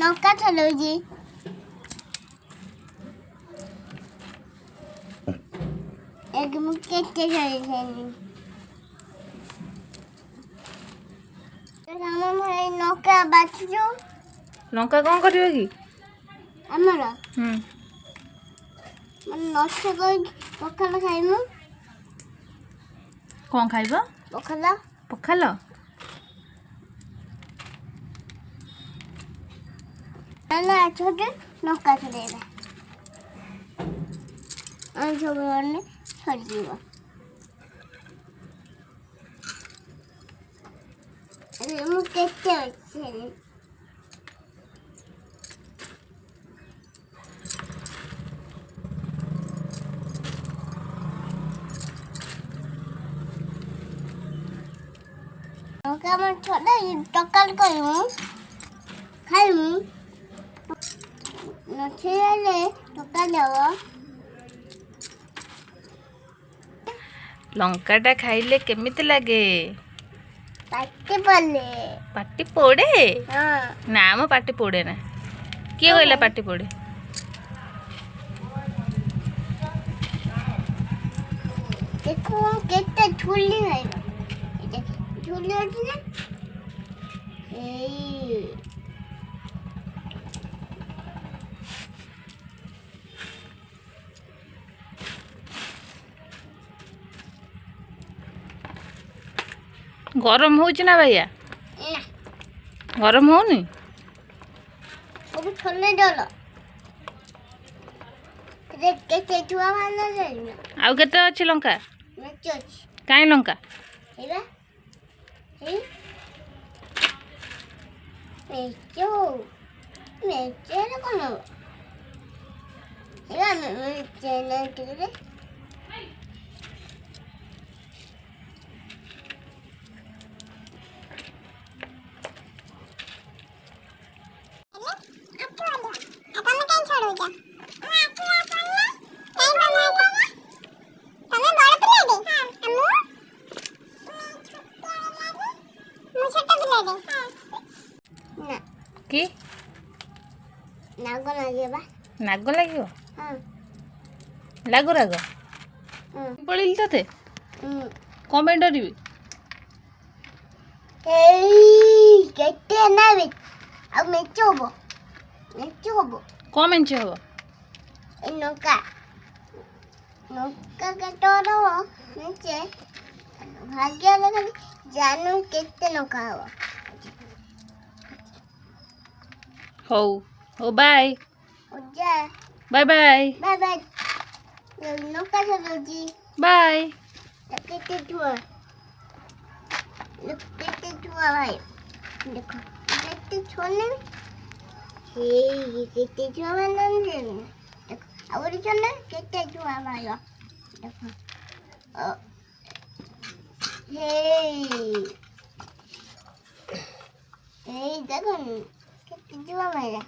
ଲଙ୍କା ଛଡଉଛି एक ମୁଁ କେତେ ଛଡେଇଥିଲି ଆମ ଭାଇ ଲଙ୍କା ବାଛୁଛୁ ଲଙ୍କା କ'ଣ କରିବ କି ଆମର ମାନେ ନଷ୍ଟ କରି ପଖାଳ ଖାଇମୁ କ'ଣ ଖାଇବ ପଖାଳ ପଖାଳ ନା ଛୋଟ ଲଙ୍କା ଛଡେଇବା ଆମେ ସବୁ ମାନେ ଛଡିଯିବ ମୁଁ କେତେ ଅଛି ଲଙ୍କା ଆମେ ଛଡେଇ ତରକାରୀ କରିମୁ ଖାଇମୁ ନଛେଇଲେ ତରକାରୀ ହବ ଲଙ୍କାଟା ଖାଇଲେ କେମିତି ଲାଗେ ପାଟି ପଡେ ପାଟି ପୋଡ଼େ ହଁ ନା ମୋ ପାଟି ପୋଡ଼େ ନା କିଏ କହିଲା ପାଟି ପୋଡ଼େ ଦେଖୁ କେତେ ଝୁଲି ଖାଇବ ଝୁଲି ଅଛି ନା ଏଇ ଗରମ ହଉଛି ନା ଭାଇଆ ଗରମ ହଉନି ସବୁ ଛୋଲେ ଜଳ କେତେ ଛୁଆ ମାନେ ଆଉ କେତେ ଅଛି ଲଙ୍କା ମେଚ ଅଛି କାଇଁ ଲଙ୍କା ଏଇଟା ଏଇ ମେଚ ମେଚରେ କ'ଣ ହବ ଏଇଟା ମେଚ ନା ଟିକେ କି ନାଗ ଲାଗିବ ନାଗ ଲାଗିବ ହଁ ଲାଗୁ ରାଗ ପଳେଇଲି ତତେ କ'ଣ ପାଇଁ ଡରିବି ଏଇ କେତେ ନେବି ଆଉ ମେଞ୍ଚ ହବ କ'ଣ ମେଞ୍ଚେ ହବ ଏଇ ଲଙ୍କା କେତେ ହବ ମେଞ୍ଚେ ଭାଗ୍ୟରେ ଖାଲି ଜାନୁ କେତେ ଲଙ୍କା ହବ ହଉ ହଉ ବାଏ ଯା ବାଏ ବାଏ ବାଏ ବାଏ ଲଙ୍କା ଛଡଉଛି ବାଏ କେତେ ଛୁଆ ଭାଇ ଦେଖ କେତେ ଛୁଆ ନେବି ହେଇ କେତେ ଛୁଆ ମାନେ ଦେଖ ଆଉ ଗୋଟେ ଛୁଆ ନେବି କେତେ ଛୁଆ ଭାଇ ଦେଖ ହେଇ ଦେଖ କେତେ ଛୁଆ ଭାଇରା